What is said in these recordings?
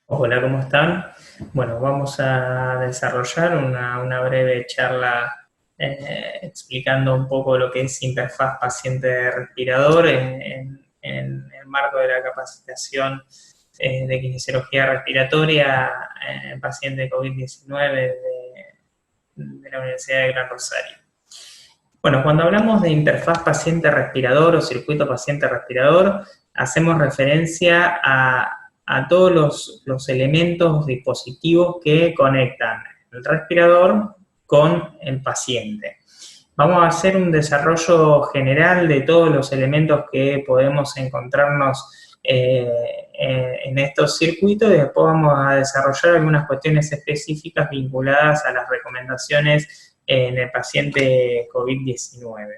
Hola, ¿cómo están? Bueno, vamos a desarrollar una breve charla explicando un poco lo que es interfaz paciente-respirador en el marco de la capacitación de kinesiología respiratoria en paciente de COVID-19 de la Universidad de Gran Rosario. Bueno, cuando hablamos de interfaz paciente-respirador o circuito paciente-respirador, hacemos referencia a todos los elementos dispositivos que conectan el respirador con el paciente. Vamos a hacer un desarrollo general de todos los elementos que podemos encontrarnos en estos circuitos y después vamos a desarrollar algunas cuestiones específicas vinculadas a las recomendaciones en el paciente COVID-19.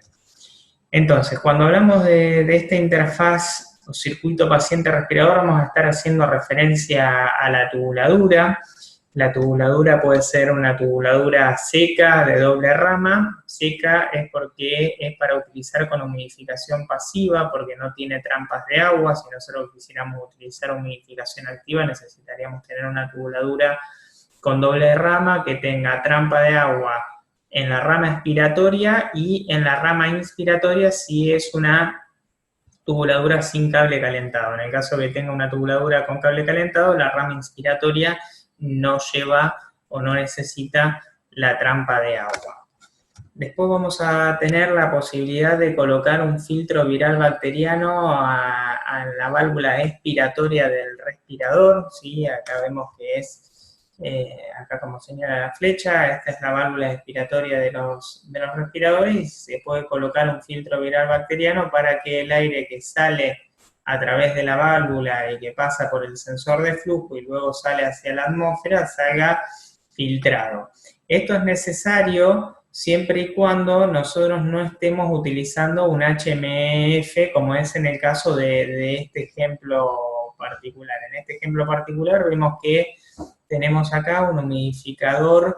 Entonces, cuando hablamos de esta interfaz o circuito paciente-respirador, vamos a estar haciendo referencia a la tubuladura. La tubuladura puede ser una tubuladura seca de doble rama. Seca es porque es para utilizar con humidificación pasiva, porque no tiene trampas de agua. Si nosotros quisiéramos utilizar humidificación activa, necesitaríamos tener una tubuladura con doble rama que tenga trampa de agua en la rama expiratoria y en la rama inspiratoria si es una tubuladura sin cable calentado. En el caso que tenga una tubuladura con cable calentado, la rama inspiratoria no lleva o no necesita la trampa de agua. Después vamos a tener la posibilidad de colocar un filtro viral bacteriano a la válvula expiratoria del respirador, ¿sí? Acá vemos que es acá como señala la flecha, esta es la válvula expiratoria de los respiradores y se puede colocar un filtro viral bacteriano para que el aire que sale a través de la válvula y que pasa por el sensor de flujo y luego sale hacia la atmósfera salga filtrado. Esto es necesario siempre y cuando nosotros no estemos utilizando un HMF como es en el caso de este ejemplo particular. En este ejemplo particular vemos que tenemos acá un humidificador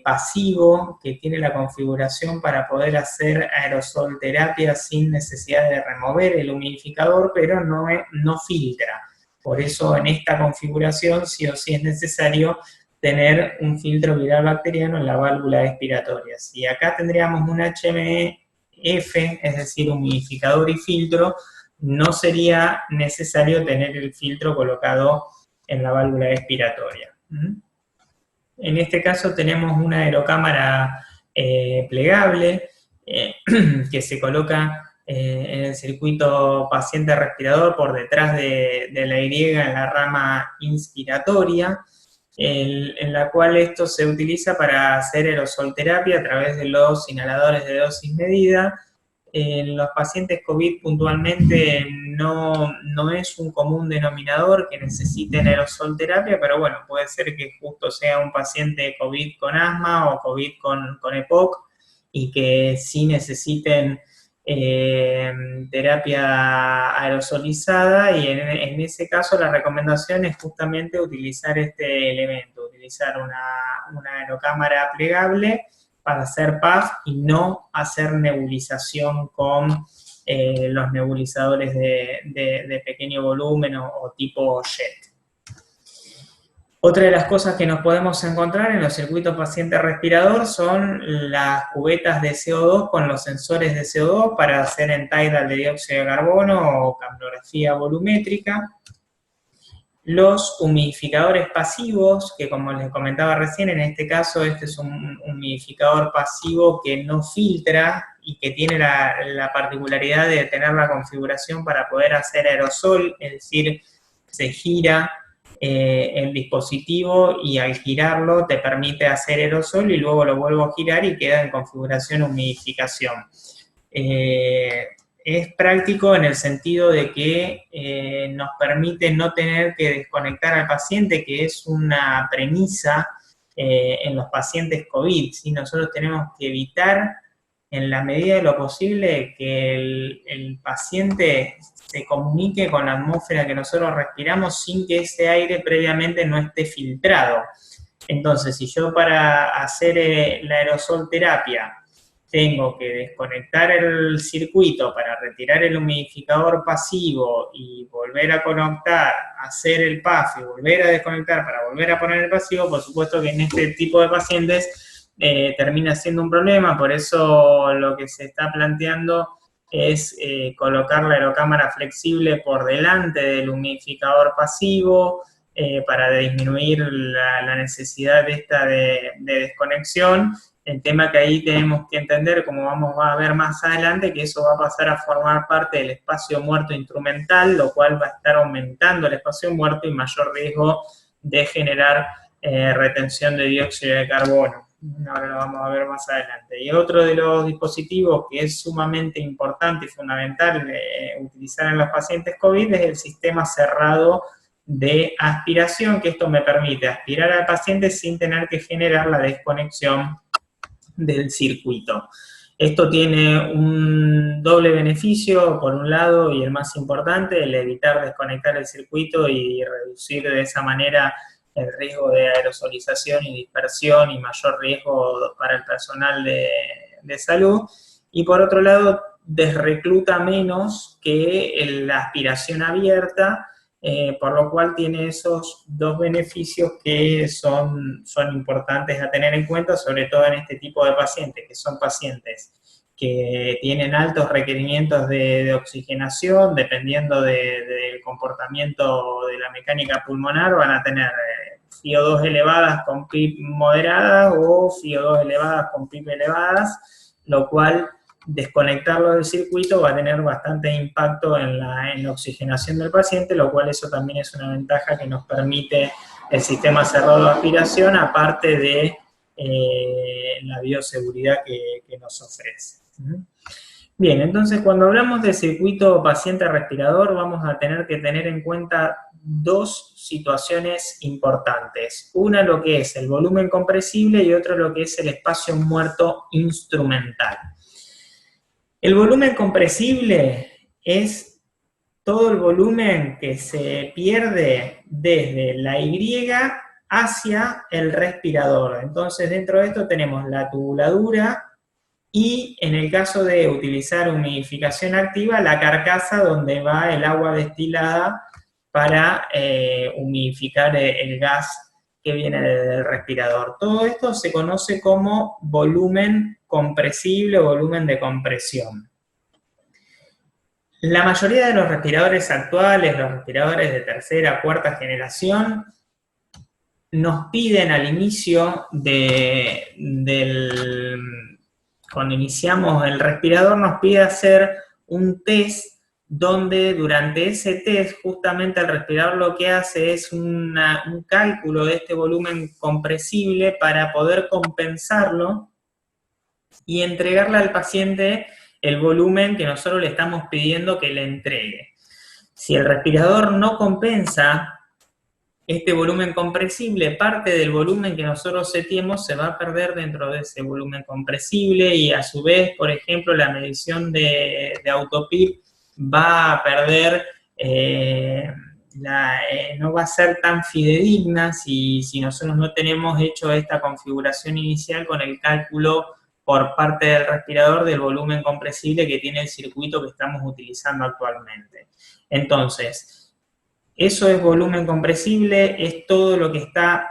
pasivo que tiene la configuración para poder hacer aerosol terapia sin necesidad de remover el humidificador, pero no filtra. Por eso en esta configuración sí o sí es necesario tener un filtro viral bacteriano en la válvula expiratoria. Si acá tendríamos un HMF, es decir, humidificador y filtro, no sería necesario tener el filtro colocado en la válvula expiratoria. En este caso tenemos una aerocámara plegable que se coloca en el circuito paciente respirador por detrás de la Y en la rama inspiratoria, en la cual esto se utiliza para hacer aerosol terapia a través de los inhaladores de dosis medida. En los pacientes COVID puntualmente no es un común denominador que necesiten aerosol terapia, pero bueno, puede ser que justo sea un paciente COVID con asma o COVID con EPOC y que sí necesiten terapia aerosolizada y en ese caso la recomendación es justamente utilizar este elemento, utilizar una aerocámara plegable para hacer PAF y no hacer nebulización con los nebulizadores de pequeño volumen o tipo JET. Otra de las cosas que nos podemos encontrar en los circuitos paciente-respirador son las cubetas de CO2 con los sensores de CO2 para hacer end-tidal de dióxido de carbono o capnografía volumétrica. Los humidificadores pasivos, que como les comentaba recién, en este caso este es un humidificador pasivo que no filtra y que tiene la particularidad de tener la configuración para poder hacer aerosol, es decir, se gira el dispositivo y al girarlo te permite hacer aerosol y luego lo vuelvo a girar y queda en configuración humidificación. Es práctico en el sentido de que nos permite no tener que desconectar al paciente, que es una premisa en los pacientes COVID, ¿sí? Nosotros tenemos que evitar en la medida de lo posible que el paciente se comunique con la atmósfera que nosotros respiramos sin que ese aire previamente no esté filtrado. Entonces, si yo para hacer la aerosol terapia tengo que desconectar el circuito para retirar el humidificador pasivo y volver a conectar, hacer el PAF y volver a desconectar para volver a poner el pasivo, por supuesto que en este tipo de pacientes termina siendo un problema. Por eso lo que se está planteando es colocar la aerocámara flexible por delante del humidificador pasivo para disminuir la necesidad de desconexión. El tema que ahí tenemos que entender, como vamos a ver más adelante, que eso va a pasar a formar parte del espacio muerto instrumental, lo cual va a estar aumentando el espacio muerto y mayor riesgo de generar retención de dióxido de carbono. Ahora lo vamos a ver más adelante. Y otro de los dispositivos que es sumamente importante y fundamental utilizar en los pacientes COVID es el sistema cerrado de aspiración, que esto me permite aspirar al paciente sin tener que generar la desconexión del circuito. Esto tiene un doble beneficio, por un lado, y el más importante, el evitar desconectar el circuito y reducir de esa manera el riesgo de aerosolización y dispersión y mayor riesgo para el personal de salud. Y por otro lado, desrecluta menos que la aspiración abierta, por lo cual tiene esos dos beneficios que son importantes a tener en cuenta, sobre todo en este tipo de pacientes, que son pacientes que tienen altos requerimientos de oxigenación, dependiendo del comportamiento de la mecánica pulmonar, van a tener FiO2 elevadas con PIB moderadas o FiO2 elevadas con PIB elevadas, lo cual desconectarlo del circuito va a tener bastante impacto en la oxigenación del paciente, lo cual eso también es una ventaja que nos permite el sistema cerrado de aspiración, aparte de la bioseguridad que nos ofrece. Bien, entonces cuando hablamos de circuito paciente respirador vamos a tener que tener en cuenta dos situaciones importantes. Una lo que es el volumen compresible y otra lo que es el espacio muerto instrumental. El volumen compresible es todo el volumen que se pierde desde la Y hacia el respirador. Entonces, dentro de esto tenemos la tubuladura y, en el caso de utilizar humidificación activa, la carcasa donde va el agua destilada para humidificar el gas que viene del respirador. Todo esto se conoce como volumen compresible o volumen de compresión. La mayoría de los respiradores actuales, los respiradores de tercera, cuarta generación, nos piden al inicio cuando iniciamos el respirador, nos pide hacer un test donde durante ese test justamente el respirador lo que hace es un cálculo de este volumen compresible para poder compensarlo y entregarle al paciente el volumen que nosotros le estamos pidiendo que le entregue. Si el respirador no compensa este volumen compresible, parte del volumen que nosotros seteemos se va a perder dentro de ese volumen compresible y a su vez, por ejemplo, la medición de autopip va a perder, no va a ser tan fidedigna si nosotros no tenemos hecho esta configuración inicial con el cálculo por parte del respirador del volumen compresible que tiene el circuito que estamos utilizando actualmente. Entonces, eso es volumen compresible, es todo lo que está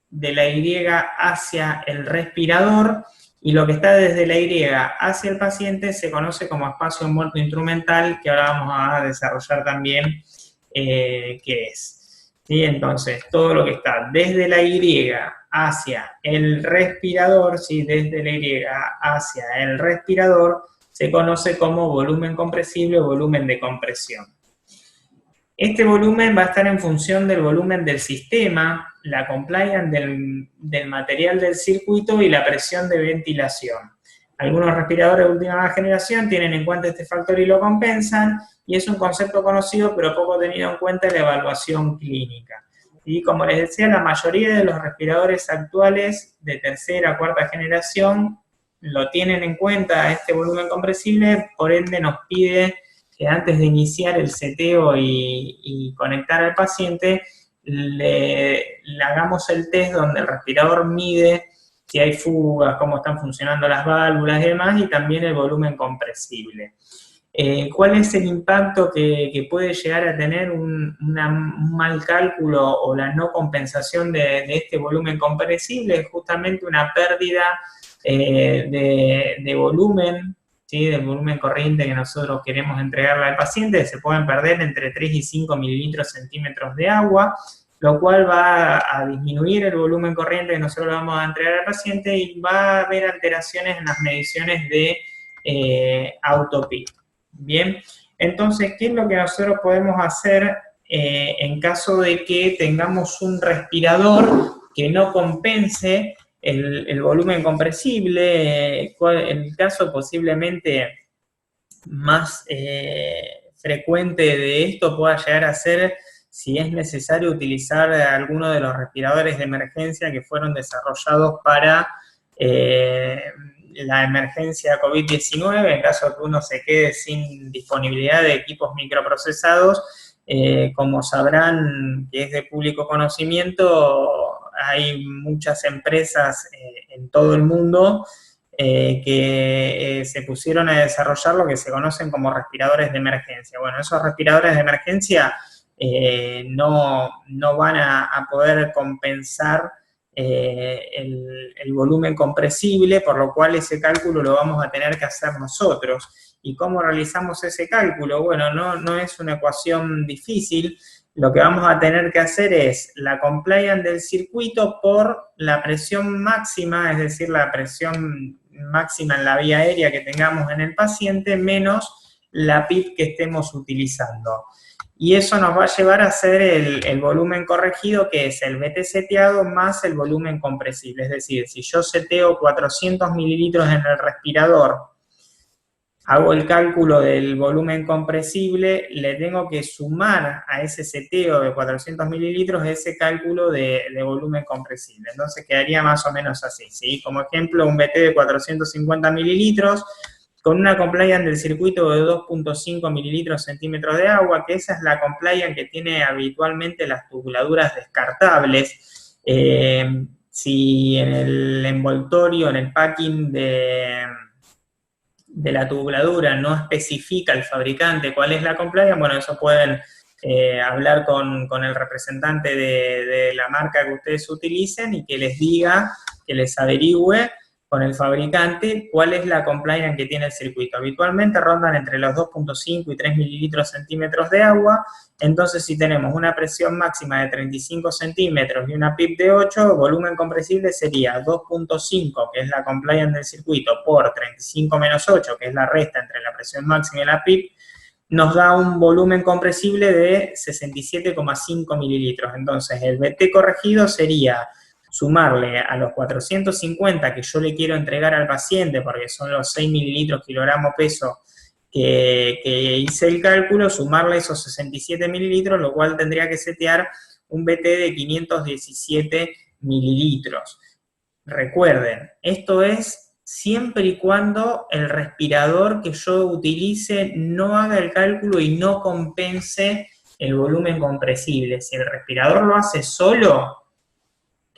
de la Y hacia el respirador, y lo que está desde la Y hacia el paciente se conoce como espacio muerto instrumental, que ahora vamos a desarrollar también qué es. ¿Sí? Entonces, todo lo que está desde la Y hacia el respirador, ¿sí? Desde la Y hacia el respirador, se conoce como volumen compresible o volumen de compresión. Este volumen va a estar en función del volumen del sistema, la compliance del material del circuito y la presión de ventilación. Algunos respiradores de última generación tienen en cuenta este factor y lo compensan, y es un concepto conocido pero poco tenido en cuenta en la evaluación clínica. Y como les decía, la mayoría de los respiradores actuales de tercera, cuarta generación lo tienen en cuenta este volumen compresible, por ende nos pide que antes de iniciar el seteo y conectar al paciente, le hagamos el test donde el respirador mide si hay fugas, cómo están funcionando las válvulas y demás, y también el volumen compresible. ¿Cuál es el impacto que puede llegar a tener un mal cálculo o la no compensación de este volumen compresible? Es justamente una pérdida de volumen, ¿sí? Del volumen corriente que nosotros queremos entregarle al paciente. Se pueden perder entre 3 y 5 mililitros centímetros de agua, lo cual va a disminuir el volumen corriente que nosotros le vamos a entregar al paciente y va a haber alteraciones en las mediciones de autopip. Bien, entonces, ¿qué es lo que nosotros podemos hacer en caso de que tengamos un respirador que no compense el volumen compresible? El caso posiblemente más frecuente de esto pueda llegar a ser si es necesario utilizar alguno de los respiradores de emergencia que fueron desarrollados para la emergencia COVID-19, en caso de que uno se quede sin disponibilidad de equipos microprocesados. Como sabrán, que es de público conocimiento, hay muchas empresas en todo el mundo que se pusieron a desarrollar lo que se conocen como respiradores de emergencia. Bueno, esos respiradores de emergencia no van a poder compensar el volumen compresible, por lo cual ese cálculo lo vamos a tener que hacer nosotros. ¿Y cómo realizamos ese cálculo? Bueno, no es una ecuación difícil. Lo que vamos a tener que hacer es la compliance del circuito por la presión máxima, es decir, la presión máxima en la vía aérea que tengamos en el paciente, menos la PIP que estemos utilizando. Y eso nos va a llevar a hacer el volumen corregido, que es el BT seteado más el volumen compresible. Es decir, si yo seteo 400 mililitros en el respirador, hago el cálculo del volumen compresible, le tengo que sumar a ese seteo de 400 mililitros ese cálculo de volumen compresible. Entonces quedaría más o menos así, ¿sí? Como ejemplo, un BT de 450 mililitros, con una compliance del circuito de 2.5 mililitros centímetros de agua, que esa es la compliance que tiene habitualmente las tubuladuras descartables. Si en el envoltorio, en el packing de la tubuladura no especifica el fabricante cuál es la compliance, bueno, eso pueden hablar con el representante de la marca que ustedes utilicen y que les diga, que les averigüe con el fabricante cuál es la compliance que tiene el circuito. Habitualmente rondan entre los 2.5 y 3 mililitros centímetros de agua. Entonces, si tenemos una presión máxima de 35 centímetros y una PIP de 8, volumen compresible sería 2.5, que es la compliance del circuito, por 35 menos 8, que es la resta entre la presión máxima y la PIP, nos da un volumen compresible de 67,5 mililitros. Entonces, el BT corregido sería sumarle a los 450 que yo le quiero entregar al paciente, porque son los 6 mililitros kilogramo peso que hice el cálculo, sumarle esos 67 mililitros, lo cual tendría que setear un BT de 517 mililitros. Recuerden, esto es siempre y cuando el respirador que yo utilice no haga el cálculo y no compense el volumen compresible. Si el respirador lo hace solo,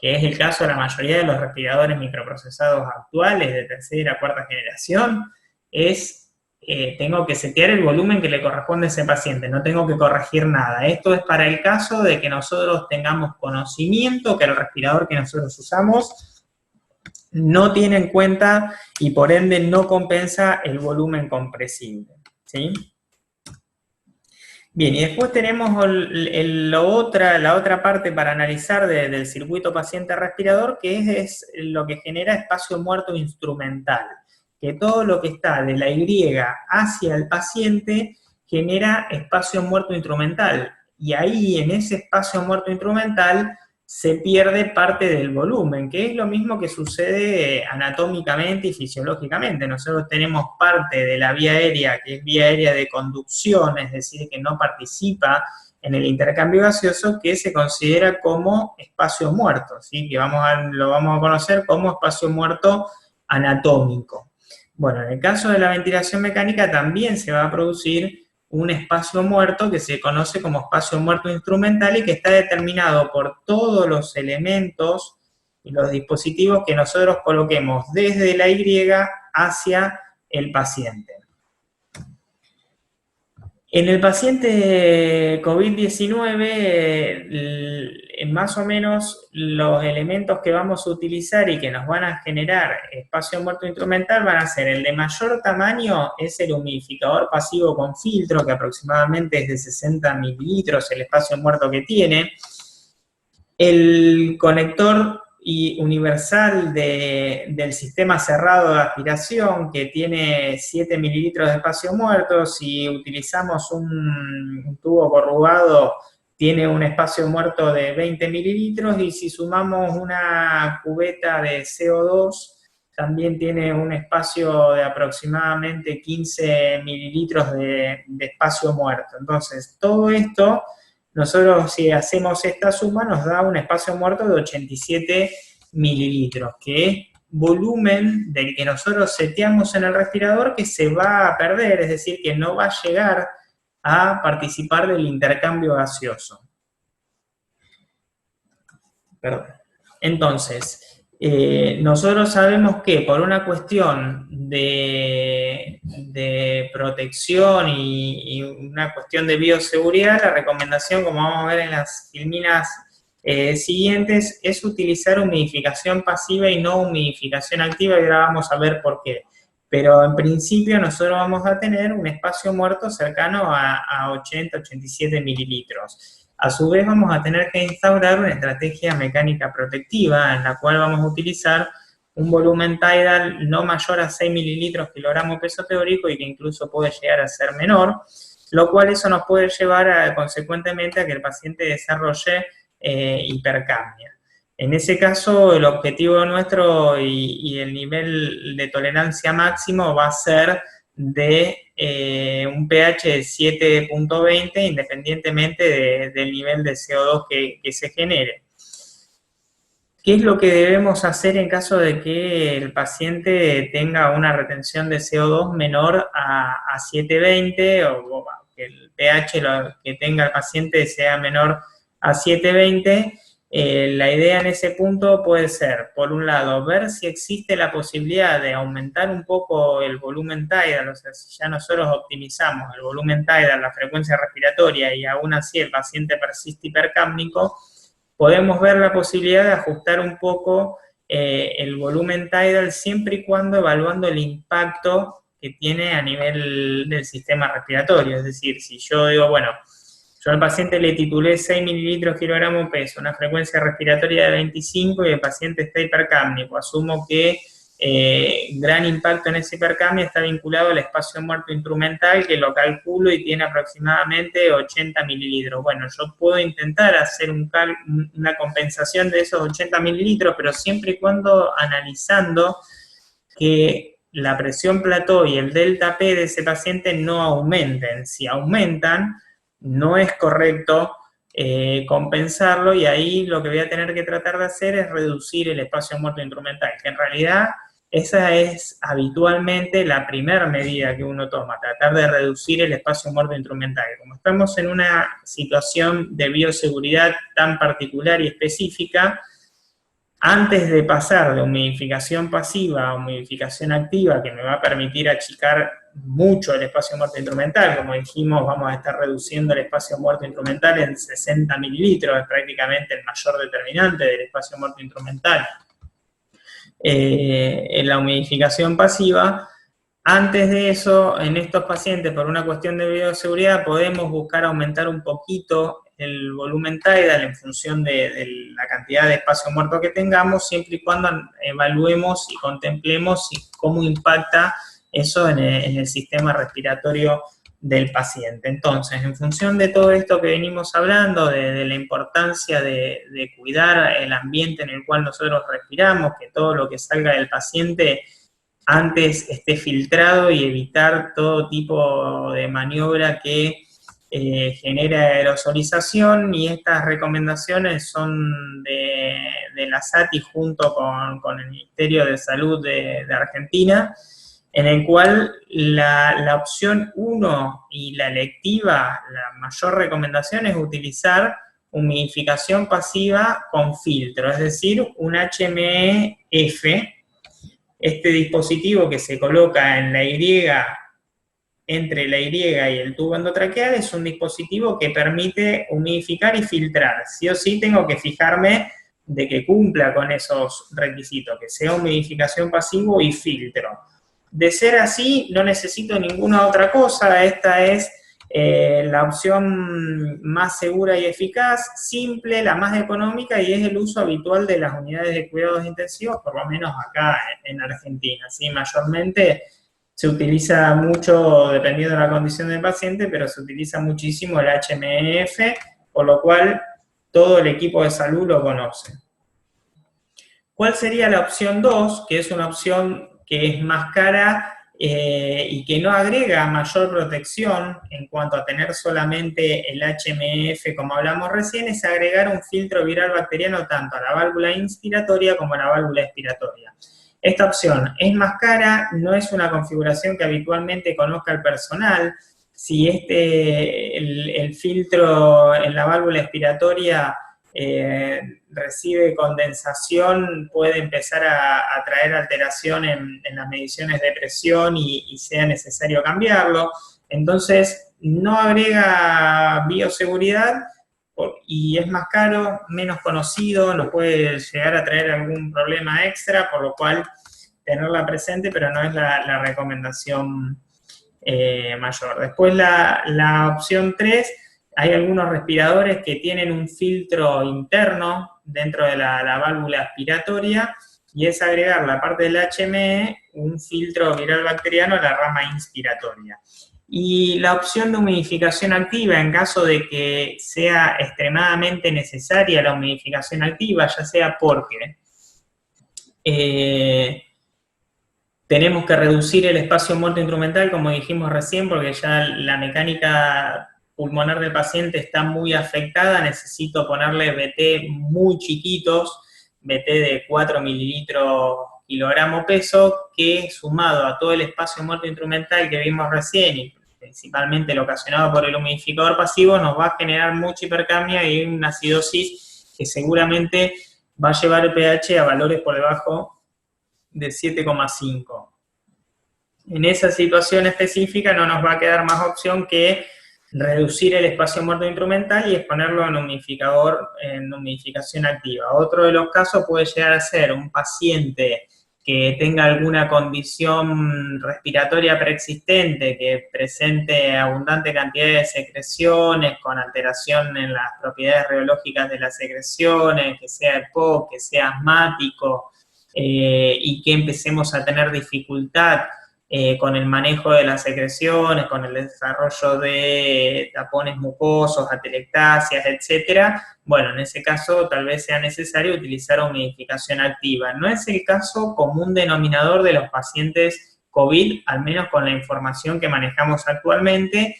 que es el caso de la mayoría de los respiradores microprocesados actuales de tercera, cuarta generación, tengo que setear el volumen que le corresponde a ese paciente, no tengo que corregir nada. Esto es para el caso de que nosotros tengamos conocimiento que el respirador que nosotros usamos no tiene en cuenta y por ende no compensa el volumen compresible, ¿sí? Bien, y después tenemos la otra parte para analizar del circuito paciente-respirador, que es lo que genera espacio muerto instrumental, que todo lo que está de la Y hacia el paciente genera espacio muerto instrumental, y ahí en ese espacio muerto instrumental se pierde parte del volumen, que es lo mismo que sucede anatómicamente y fisiológicamente. Nosotros tenemos parte de la vía aérea, que es vía aérea de conducción, es decir, que no participa en el intercambio gaseoso, que se considera como espacio muerto, ¿sí? Que lo vamos a conocer como espacio muerto anatómico. Bueno, en el caso de la ventilación mecánica también se va a producir un espacio muerto que se conoce como espacio muerto instrumental y que está determinado por todos los elementos y los dispositivos que nosotros coloquemos desde la Y hacia el paciente. En el paciente COVID-19, más o menos los elementos que vamos a utilizar y que nos van a generar espacio muerto instrumental van a ser: el de mayor tamaño es el humidificador pasivo con filtro, que aproximadamente es de 60 mililitros el espacio muerto que tiene. El conector universal del sistema cerrado de aspiración, que tiene 7 mililitros de espacio muerto. Si utilizamos un tubo corrugado, tiene un espacio muerto de 20 mililitros, y si sumamos una cubeta de CO2, también tiene un espacio de aproximadamente 15 mililitros de espacio muerto. Entonces, todo esto, nosotros, si hacemos esta suma, nos da un espacio muerto de 87 mililitros, que es volumen del que nosotros seteamos en el respirador, que se va a perder, es decir, que no va a llegar a participar del intercambio gaseoso. Perdón. Entonces, nosotros sabemos que por una cuestión de protección y una cuestión de bioseguridad, la recomendación, como vamos a ver en las filminas siguientes, es utilizar humidificación pasiva y no humidificación activa, y ahora vamos a ver por qué. Pero en principio nosotros vamos a tener un espacio muerto cercano a 80-87 mililitros. A su vez vamos a tener que instaurar una estrategia mecánica protectiva, en la cual vamos a utilizar un volumen tidal no mayor a 6 mililitros kilogramo peso teórico, y que incluso puede llegar a ser menor, lo cual eso nos puede llevar consecuentemente a que el paciente desarrolle hipercapnia. En ese caso, el objetivo nuestro y el nivel de tolerancia máximo va a ser de un pH de 7.20, independientemente del nivel de CO2 que se genere. ¿Qué es lo que debemos hacer en caso de que el paciente tenga una retención de CO2 menor a 7.20, o que el pH que tenga el paciente sea menor a 7.20? La idea en ese punto puede ser, por un lado, ver si existe la posibilidad de aumentar un poco el volumen tidal, o sea, si ya nosotros optimizamos el volumen tidal, la frecuencia respiratoria, y aún así el paciente persiste hipercápnico, podemos ver la posibilidad de ajustar un poco el volumen tidal, siempre y cuando evaluando el impacto que tiene a nivel del sistema respiratorio. Es decir, si yo digo, bueno, yo al paciente le titulé 6 mililitros kilogramo peso, una frecuencia respiratoria de 25, y el paciente está hipercápnico, asumo que gran impacto en ese hipercapnia está vinculado al espacio muerto instrumental, que lo calculo y tiene aproximadamente 80 mililitros. Bueno, yo puedo intentar hacer una compensación de esos 80 mililitros, pero siempre y cuando analizando que la presión plató y el delta P de ese paciente no aumenten. Si aumentan, no es correcto compensarlo, y ahí lo que voy a tener que tratar de hacer es reducir el espacio muerto instrumental, que en realidad esa es habitualmente la primera medida que uno toma, tratar de reducir el espacio muerto instrumental. Como estamos en una situación de bioseguridad tan particular y específica, antes de pasar de humidificación pasiva a humidificación activa, que me va a permitir achicar mucho el espacio muerto instrumental, como dijimos, vamos a estar reduciendo el espacio muerto instrumental en 60 mililitros, es prácticamente el mayor determinante del espacio muerto instrumental. En la humidificación pasiva, antes de eso, en estos pacientes, por una cuestión de bioseguridad, podemos buscar aumentar un poquito el volumen tidal en función de la cantidad de espacio muerto que tengamos, siempre y cuando evaluemos y contemplemos cómo impacta eso en el sistema respiratorio del paciente. Entonces, en función de todo esto que venimos hablando, de la importancia de cuidar el ambiente en el cual nosotros respiramos, que todo lo que salga del paciente antes esté filtrado, y evitar todo tipo de maniobra que genera aerosolización, y estas recomendaciones son de la SATI junto con el Ministerio de Salud de Argentina, en el cual la opción 1 y la electiva, la mayor recomendación es utilizar humidificación pasiva con filtro, es decir, un HMEF. Este dispositivo que se coloca en la Y, entre la Y y el tubo endotraqueal, es un dispositivo que permite humidificar y filtrar. Sí o sí tengo que fijarme de que cumpla con esos requisitos, que sea humidificación pasivo y filtro. De ser así, no necesito ninguna otra cosa. Esta es la opción más segura y eficaz, simple, la más económica, y es el uso habitual de las unidades de cuidados intensivos, por lo menos acá en Argentina, ¿sí? Mayormente se utiliza mucho, dependiendo de la condición del paciente, pero se utiliza muchísimo el HMF, por lo cual todo el equipo de salud lo conoce. ¿Cuál sería la opción 2? Que es una opción que es más cara y que no agrega mayor protección en cuanto a tener solamente el HMF, como hablamos recién, es agregar un filtro viral bacteriano tanto a la válvula inspiratoria como a la válvula expiratoria. Esta opción es más cara, no es una configuración que habitualmente conozca el personal. Si el filtro en la válvula expiratoria recibe condensación, puede empezar a traer alteración en las mediciones de presión y sea necesario cambiarlo. Entonces, no agrega bioseguridad y es más caro, menos conocido, nos puede llegar a traer algún problema extra, por lo cual tenerla presente, pero no es la recomendación mayor. Después la opción 3, hay algunos respiradores que tienen un filtro interno dentro de la válvula aspiratoria, y es agregar la parte del HME, un filtro viral bacteriano a la rama inspiratoria. Y la opción de humidificación activa, en caso de que sea extremadamente necesaria la humidificación activa, ya sea porque tenemos que reducir el espacio muerto instrumental, como dijimos recién, porque ya la mecánica pulmonar del paciente está muy afectada, necesito ponerle BT muy chiquitos, BT de 4 mililitros kilogramo peso, que sumado a todo el espacio muerto instrumental que vimos recién, y principalmente lo ocasionado por el humidificador pasivo, nos va a generar mucha hipercapnia y una acidosis que seguramente va a llevar el pH a valores por debajo de 7,5. En esa situación específica no nos va a quedar más opción que reducir el espacio muerto instrumental y exponerlo en humidificador, en humidificación activa. Otro de los casos puede llegar a ser un paciente que tenga alguna condición respiratoria preexistente, que presente abundante cantidad de secreciones, con alteración en las propiedades reológicas de las secreciones, que sea EPOC, que sea asmático, y que empecemos a tener dificultad con el manejo de las secreciones, con el desarrollo de tapones mucosos, atelectasias, etcétera. Bueno, en ese caso tal vez sea necesario utilizar humidificación activa. No es el caso común denominador de los pacientes COVID, al menos con la información que manejamos actualmente,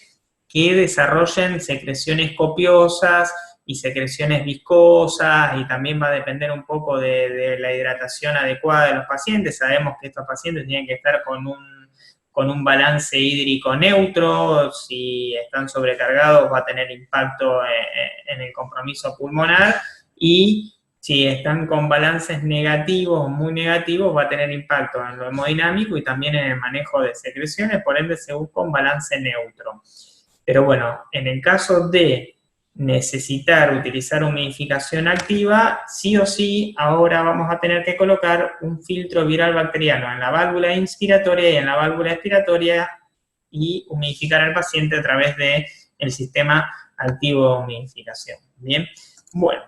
que desarrollen secreciones copiosas y secreciones viscosas, y también va a depender un poco de la hidratación adecuada de los pacientes. Sabemos que estos pacientes tienen que estar con un balance hídrico neutro. Si están sobrecargados va a tener impacto en el compromiso pulmonar, y si están con balances negativos, muy negativos, va a tener impacto en lo hemodinámico y también en el manejo de secreciones, por ende se busca un balance neutro. Pero bueno, en el caso de necesitar utilizar humidificación activa, sí o sí, ahora vamos a tener que colocar un filtro viral bacteriano en la válvula inspiratoria y en la válvula expiratoria y humidificar al paciente a través del sistema activo de humidificación. Bien, bueno,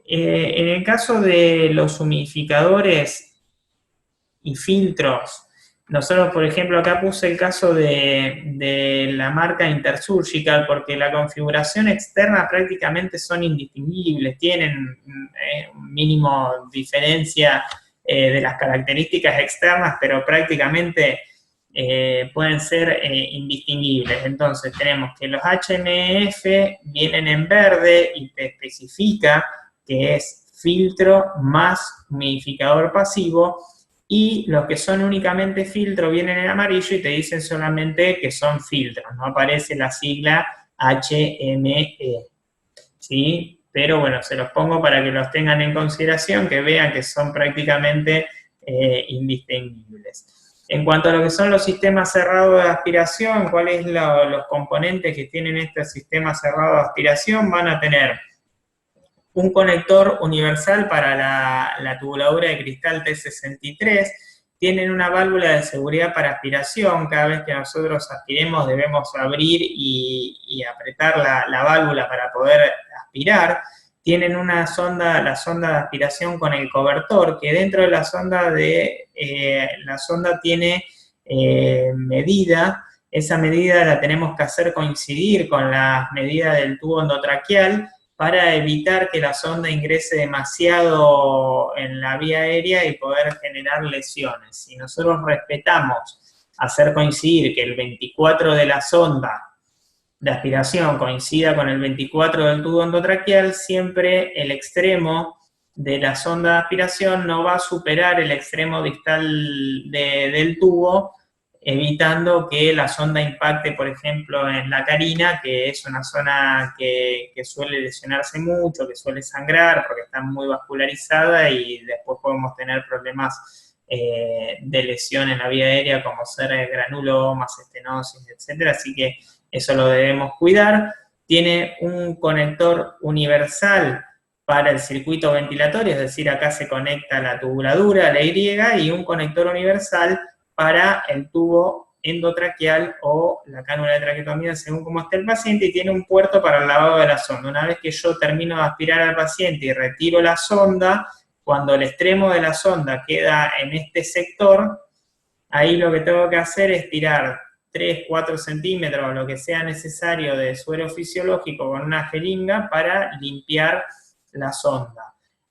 en el caso de los humidificadores y filtros, nosotros, por ejemplo, acá puse el caso de la marca Intersurgical, porque la configuración externa prácticamente son indistinguibles, tienen mínimo diferencia de las características externas, pero prácticamente pueden ser indistinguibles. Entonces tenemos que los HMF vienen en verde y te especifica que es filtro más humidificador pasivo, y los que son únicamente filtro vienen en amarillo y te dicen solamente que son filtros, no aparece la sigla HME, ¿sí? pero bueno, se los pongo para que los tengan en consideración, que vean que son prácticamente indistinguibles. En cuanto a lo que son los sistemas cerrados de aspiración, cuáles son los componentes que tienen este sistema cerrado de aspiración, van a tener un conector universal para la tubuladura de cristal T63, tienen una válvula de seguridad para aspiración, cada vez que nosotros aspiremos debemos abrir y apretar la válvula para poder aspirar, tienen una sonda, la sonda de aspiración con el cobertor, que dentro de la sonda tiene medida, esa medida la tenemos que hacer coincidir con la medida del tubo endotraqueal, para evitar que la sonda ingrese demasiado en la vía aérea y poder generar lesiones. Si nosotros respetamos hacer coincidir que el 24 de la sonda de aspiración coincida con el 24 del tubo endotraqueal, siempre el extremo de la sonda de aspiración no va a superar el extremo distal del tubo, evitando que la sonda impacte, por ejemplo, en la carina, que es una zona que suele lesionarse mucho, que suele sangrar, porque está muy vascularizada y después podemos tener problemas de lesión en la vía aérea, como ser granulomas, estenosis, etc. Así que eso lo debemos cuidar. Tiene un conector universal para el circuito ventilatorio, es decir, acá se conecta la tubuladura, la Y, y un conector universal para el tubo endotraqueal o la cánula de traqueotomía, según cómo esté el paciente, y tiene un puerto para el lavado de la sonda. Una vez que yo termino de aspirar al paciente y retiro la sonda, cuando el extremo de la sonda queda en este sector, ahí lo que tengo que hacer es tirar 3, 4 centímetros, lo que sea necesario de suero fisiológico con una jeringa para limpiar la sonda.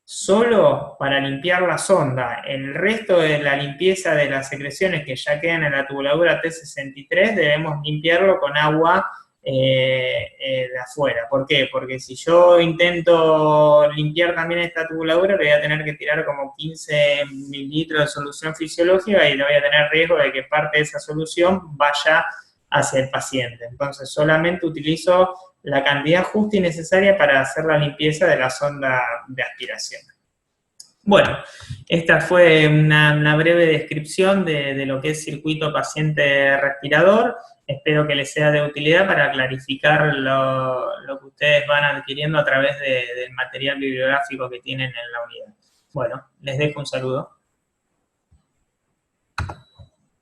Solo para limpiar la sonda, el resto de la limpieza de las secreciones que ya quedan en la tubuladura T63 debemos limpiarlo con agua de afuera. ¿Por qué? Porque si yo intento limpiar también esta tubuladura, le voy a tener que tirar como 15 mililitros de solución fisiológica y le voy a tener riesgo de que parte de esa solución vaya hacia el paciente. Entonces solamente utilizo la cantidad justa y necesaria para hacer la limpieza de la sonda de aspiración. Bueno, esta fue una breve descripción de lo que es circuito paciente respirador. Espero que les sea de utilidad para clarificar lo que ustedes van adquiriendo a través del material bibliográfico que tienen en la unidad. Bueno, les dejo un saludo.